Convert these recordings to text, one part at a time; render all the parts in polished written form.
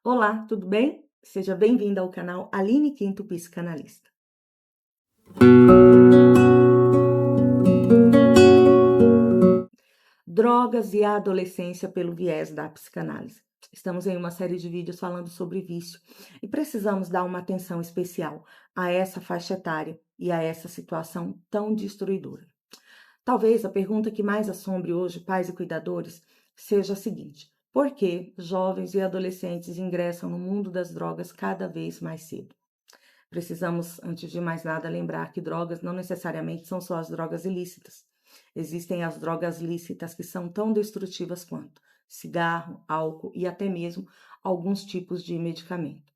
Olá, tudo bem? Seja bem-vinda ao canal Aline Quinto Psicanalista. Drogas e a adolescência pelo viés da psicanálise. Estamos em uma série de vídeos falando sobre vício e precisamos dar uma atenção especial a essa faixa etária e a essa situação tão destruidora. Talvez a pergunta que mais assombre hoje pais e cuidadores seja a seguinte: por que jovens e adolescentes ingressam no mundo das drogas cada vez mais cedo? Precisamos, antes de mais nada, lembrar que drogas não necessariamente são só as drogas ilícitas. Existem as drogas lícitas que são tão destrutivas quanto cigarro, álcool e até mesmo alguns tipos de medicamento.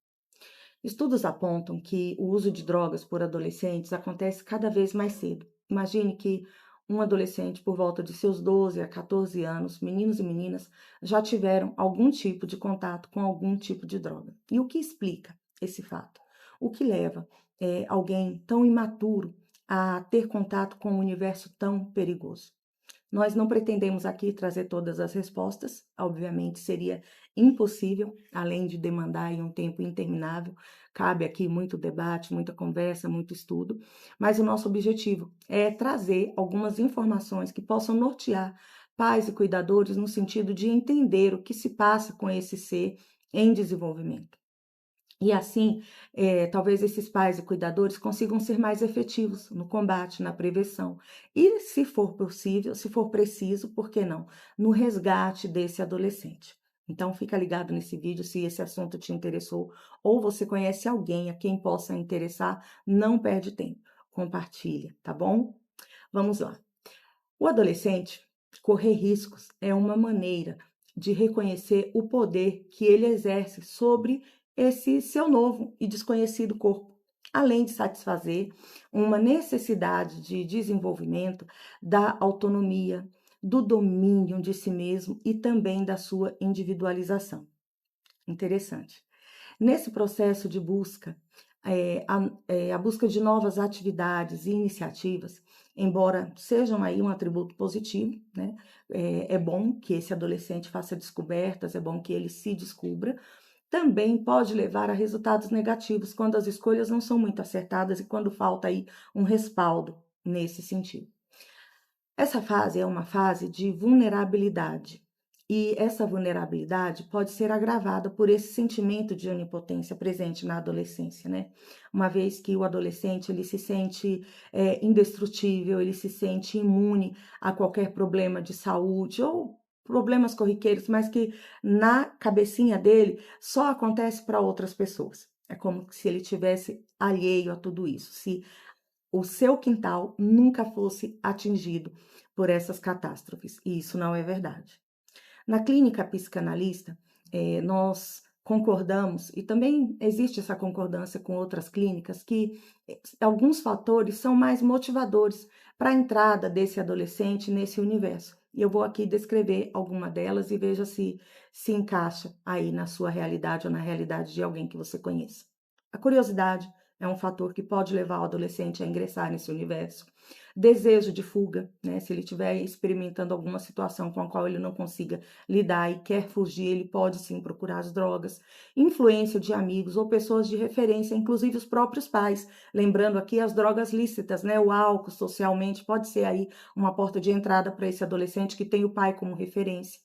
Estudos apontam que o uso de drogas por adolescentes acontece cada vez mais cedo. Imagine que um adolescente por volta de seus 12 a 14 anos, meninos e meninas, já tiveram algum tipo de contato com algum tipo de droga. E o que explica esse fato? O que leva alguém tão imaturo a ter contato com um universo tão perigoso? Nós não pretendemos aqui trazer todas as respostas, obviamente seria impossível, além de demandar aí um tempo interminável. Cabe aqui muito debate, muita conversa, muito estudo, mas o nosso objetivo é trazer algumas informações que possam nortear pais e cuidadores no sentido de entender o que se passa com esse ser em desenvolvimento. E assim, talvez esses pais e cuidadores consigam ser mais efetivos no combate, na prevenção. E, se for possível, se for preciso, por que não? No resgate desse adolescente. Então, fica ligado nesse vídeo se esse assunto te interessou ou você conhece alguém a quem possa interessar, não perde tempo. Compartilha, tá bom? Vamos lá. O adolescente correr riscos é uma maneira de reconhecer o poder que ele exerce sobre esse seu novo e desconhecido corpo, além de satisfazer uma necessidade de desenvolvimento da autonomia, do domínio de si mesmo e também da sua individualização. Interessante. Nesse processo de busca, a busca de novas atividades e iniciativas, embora sejam aí um atributo positivo, né? É bom que esse adolescente faça descobertas, é bom que ele se descubra, também pode levar a resultados negativos quando as escolhas não são muito acertadas e quando falta aí um respaldo nesse sentido. Essa fase é uma fase de vulnerabilidade. E essa vulnerabilidade pode ser agravada por esse sentimento de onipotência presente na adolescência, né? Uma vez que o adolescente ele se sente indestrutível, ele se sente imune a qualquer problema de saúde ou problemas corriqueiros, mas que na cabecinha dele só acontece para outras pessoas. É como se ele tivesse alheio a tudo isso, se o seu quintal nunca fosse atingido por essas catástrofes. E isso não é verdade. Na clínica psicanalista, nós concordamos, e também existe essa concordância com outras clínicas, que alguns fatores são mais motivadores para a entrada desse adolescente nesse universo. E eu vou aqui descrever alguma delas e veja se encaixa aí na sua realidade ou na realidade de alguém que você conheça. A curiosidade é um fator que pode levar o adolescente a ingressar nesse universo. Desejo de fuga, né? Se ele estiver experimentando alguma situação com a qual ele não consiga lidar e quer fugir, ele pode sim procurar as drogas. Influência de amigos ou pessoas de referência, inclusive os próprios pais. Lembrando aqui as drogas lícitas, né? O álcool socialmente pode ser aí uma porta de entrada para esse adolescente que tem o pai como referência.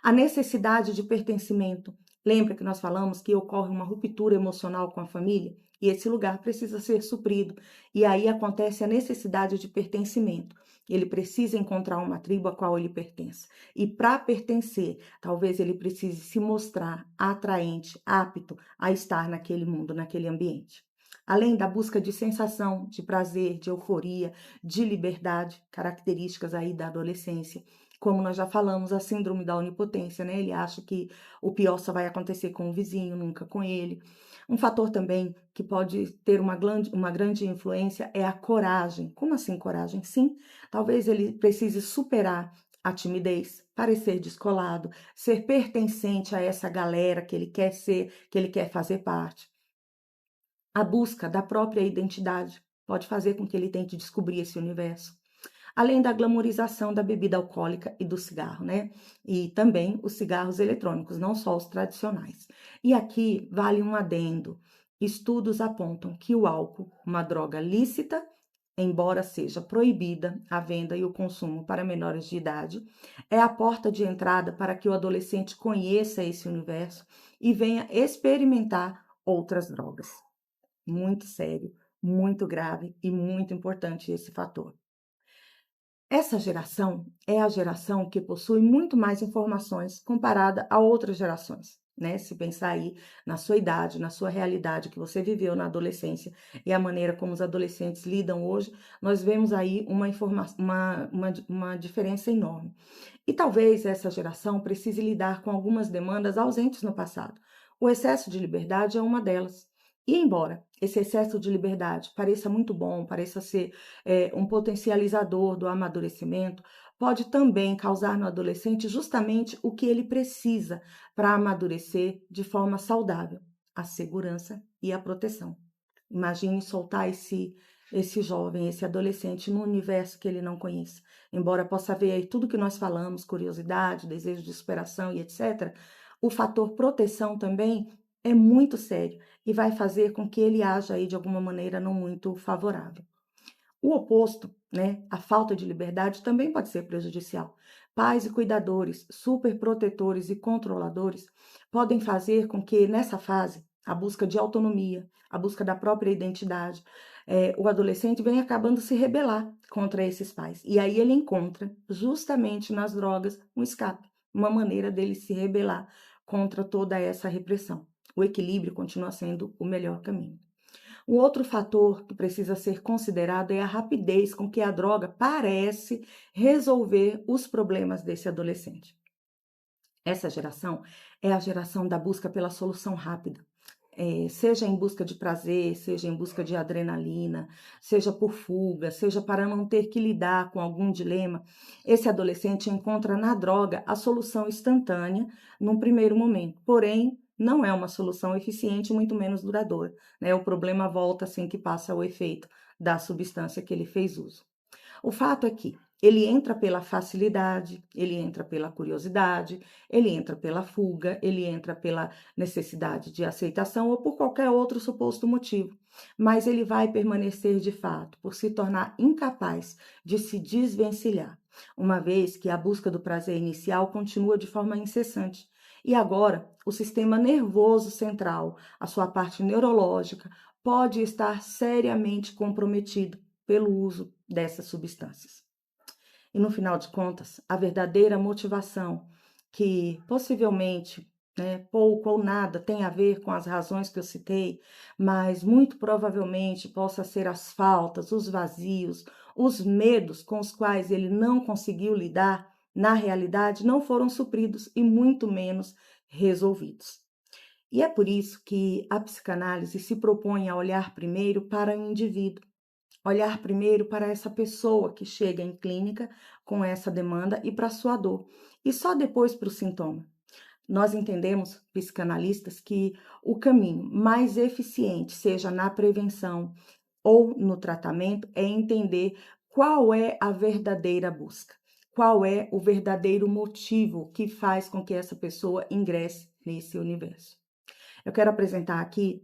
A necessidade de pertencimento. Lembra que nós falamos que ocorre uma ruptura emocional com a família? E esse lugar precisa ser suprido. E aí acontece a necessidade de pertencimento. Ele precisa encontrar uma tribo a qual ele pertence. E para pertencer, talvez ele precise se mostrar atraente, apto a estar naquele mundo, naquele ambiente. Além da busca de sensação, de prazer, de euforia, de liberdade, características aí da adolescência. Como nós já falamos, a síndrome da onipotência, né? Ele acha que o pior só vai acontecer com o vizinho, nunca com ele. Um fator também que pode ter uma grande influência é a coragem. Como assim coragem? Sim, talvez ele precise superar a timidez, parecer descolado, ser pertencente a essa galera que ele quer ser, que ele quer fazer parte. A busca da própria identidade pode fazer com que ele tente descobrir esse universo. além da glamorização da bebida alcoólica e do cigarro, né? E também os cigarros eletrônicos, não só os tradicionais. E aqui vale um adendo. Estudos apontam que o álcool, uma droga lícita, embora seja proibida a venda e o consumo para menores de idade, é a porta de entrada para que o adolescente conheça esse universo e venha experimentar outras drogas. Muito sério, muito grave e muito importante esse fator. Essa geração é a geração que possui muito mais informações comparada a outras gerações, né? Se pensar aí na sua idade, na sua realidade que você viveu na adolescência e a maneira como os adolescentes lidam hoje, nós vemos aí uma diferença enorme. E talvez essa geração precise lidar com algumas demandas ausentes no passado. O excesso de liberdade é uma delas. E embora esse excesso de liberdade pareça muito bom, pareça ser um potencializador do amadurecimento, pode também causar no adolescente justamente o que ele precisa para amadurecer de forma saudável: a segurança e a proteção. Imagine soltar esse jovem, esse adolescente num universo que ele não conhece. Embora possa ver aí tudo que nós falamos, curiosidade, desejo de superação e etc., o fator proteção também é muito sério e vai fazer com que ele haja aí de alguma maneira não muito favorável. O oposto, né, a falta de liberdade também pode ser prejudicial. Pais e cuidadores, superprotetores e controladores podem fazer com que nessa fase a busca de autonomia, a busca da própria identidade, o adolescente venha acabando se rebelar contra esses pais. E aí ele encontra justamente nas drogas um escape, uma maneira dele se rebelar contra toda essa repressão. O equilíbrio continua sendo o melhor caminho. Um outro fator que precisa ser considerado é a rapidez com que a droga parece resolver os problemas desse adolescente. Essa geração é a geração da busca pela solução rápida. Seja em busca de prazer, seja em busca de adrenalina, seja por fuga, seja para não ter que lidar com algum dilema, esse adolescente encontra na droga a solução instantânea num primeiro momento. Porém, não é uma solução eficiente, muito menos duradoura, né? O problema volta assim que passa o efeito da substância que ele fez uso. O fato é que ele entra pela facilidade, ele entra pela curiosidade, ele entra pela fuga, ele entra pela necessidade de aceitação ou por qualquer outro suposto motivo. Mas ele vai permanecer de fato por se tornar incapaz de se desvencilhar, uma vez que a busca do prazer inicial continua de forma incessante. E agora, o sistema nervoso central, a sua parte neurológica, pode estar seriamente comprometido pelo uso dessas substâncias. E no final de contas, a verdadeira motivação, que possivelmente pouco ou nada tem a ver com as razões que eu citei, mas muito provavelmente possa ser as faltas, os vazios, os medos com os quais ele não conseguiu lidar, na realidade não foram supridos e muito menos resolvidos. E é por isso que a psicanálise se propõe a olhar primeiro para o indivíduo, olhar primeiro para essa pessoa que chega em clínica com essa demanda e para a sua dor, e só depois para o sintoma. Nós entendemos, psicanalistas, que o caminho mais eficiente, seja na prevenção ou no tratamento, é entender qual é a verdadeira busca, qual é o verdadeiro motivo que faz com que essa pessoa ingresse nesse universo. Eu quero apresentar aqui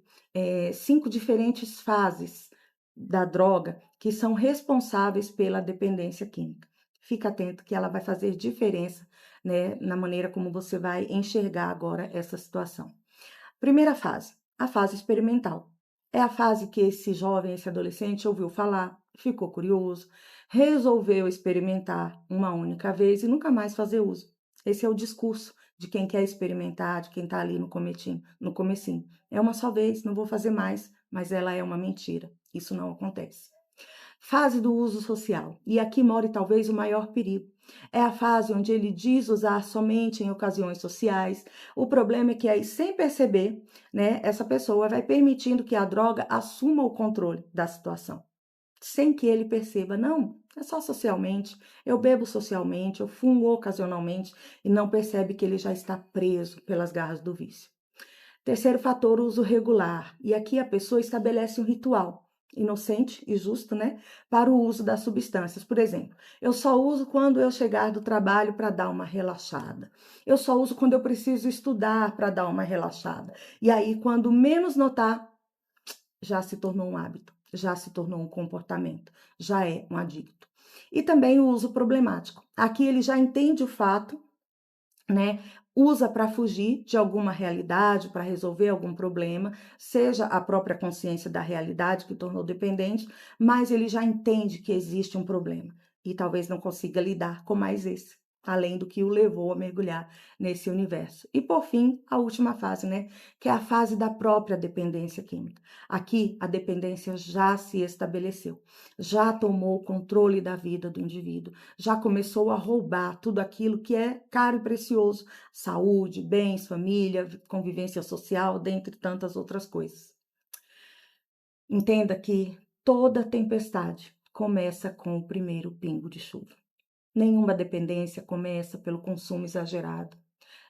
5 diferentes fases da droga que são responsáveis pela dependência química. Fica atento que ela vai fazer diferença, né, na maneira como você vai enxergar agora essa situação. Primeira fase, a fase experimental. É a fase que esse jovem, esse adolescente ouviu falar, ficou curioso, resolveu experimentar uma única vez e nunca mais fazer uso. Esse é o discurso de quem quer experimentar, de quem está ali no comecinho. É uma só vez, não vou fazer mais, mas ela é uma mentira. Isso não acontece. Fase do uso social. E aqui mora talvez o maior perigo. É a fase onde ele diz usar somente em ocasiões sociais. O problema é que aí, sem perceber, né, essa pessoa vai permitindo que a droga assuma o controle da situação, sem que ele perceba, não, é só socialmente, eu bebo socialmente, eu fumo ocasionalmente e não percebe que ele já está preso pelas garras do vício. Terceiro fator, o uso regular. E aqui a pessoa estabelece um ritual. inocente e justo, né, para o uso das substâncias. Por exemplo, eu só uso quando eu chegar do trabalho para dar uma relaxada. Eu só uso quando eu preciso estudar para dar uma relaxada. E aí, quando menos notar, já se tornou um hábito, já se tornou um comportamento, já é um adicto. E também o uso problemático. Aqui ele já entende o fato, né? Usa para fugir de alguma realidade, para resolver algum problema, seja a própria consciência da realidade que tornou dependente, mas ele já entende que existe um problema e talvez não consiga lidar com mais esse, além do que o levou a mergulhar nesse universo. E por fim, a última fase, né, que é a fase da própria dependência química. Aqui a dependência já se estabeleceu, já tomou o controle da vida do indivíduo, já começou a roubar tudo aquilo que é caro e precioso: saúde, bens, família, convivência social, dentre tantas outras coisas. Entenda que toda tempestade começa com o primeiro pingo de chuva. Nenhuma dependência começa pelo consumo exagerado,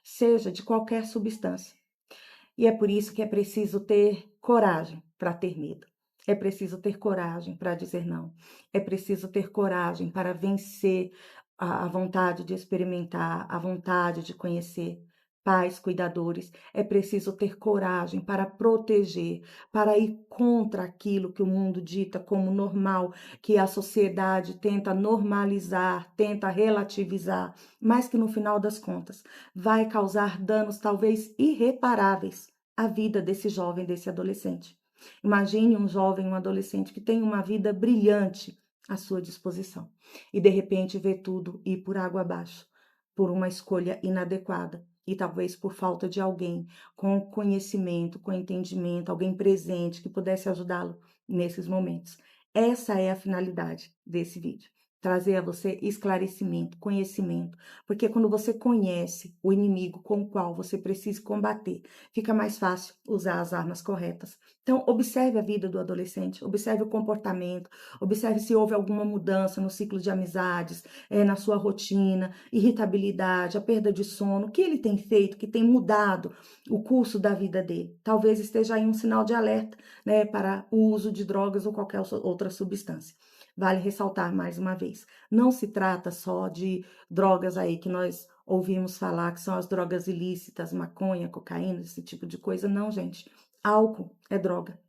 seja de qualquer substância. E é por isso que é preciso ter coragem para ter medo. É preciso ter coragem para dizer não. É preciso ter coragem para vencer a vontade de experimentar, a vontade de conhecer. Pais, cuidadores, é preciso ter coragem para proteger, para ir contra aquilo que o mundo dita como normal, que a sociedade tenta normalizar, tenta relativizar, mas que no final das contas vai causar danos talvez irreparáveis à vida desse jovem, desse adolescente. Imagine um jovem, um adolescente que tem uma vida brilhante à sua disposição e de repente vê tudo ir por água abaixo, por uma escolha inadequada e talvez por falta de alguém com conhecimento, com entendimento, alguém presente que pudesse ajudá-lo nesses momentos. Essa é a finalidade desse vídeo. Trazer a você esclarecimento, conhecimento, porque quando você conhece o inimigo com o qual você precisa combater, fica mais fácil usar as armas corretas. Então, observe a vida do adolescente, observe o comportamento, observe se houve alguma mudança no ciclo de amizades, na sua rotina, irritabilidade, a perda de sono, o que ele tem feito, que tem mudado o curso da vida dele. Talvez esteja aí um sinal de alerta, né, para o uso de drogas ou qualquer outra substância. Vale ressaltar mais uma vez, não se trata só de drogas aí que nós ouvimos falar, que são as drogas ilícitas, maconha, cocaína, esse tipo de coisa. Não, gente. Álcool é droga.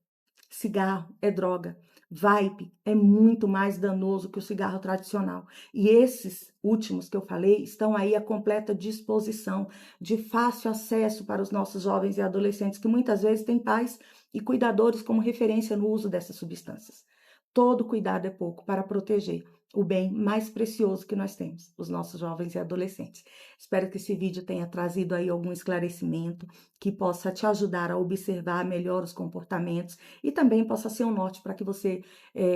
Cigarro é droga. Vape é muito mais danoso que o cigarro tradicional. E esses últimos que eu falei estão aí à completa disposição, de fácil acesso para os nossos jovens e adolescentes, que muitas vezes têm pais e cuidadores como referência no uso dessas substâncias. Todo cuidado é pouco para proteger o bem mais precioso que nós temos, os nossos jovens e adolescentes. Espero que esse vídeo tenha trazido aí algum esclarecimento, que possa te ajudar a observar melhor os comportamentos e também possa ser um norte para que você,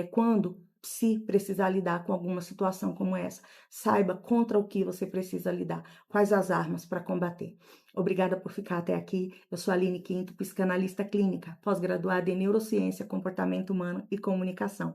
quando se precisar lidar com alguma situação como essa, saiba contra o que você precisa lidar, quais as armas para combater. Obrigada por ficar até aqui. Eu sou a Aline Quinto, psicanalista clínica, pós-graduada em Neurociência, Comportamento Humano e Comunicação.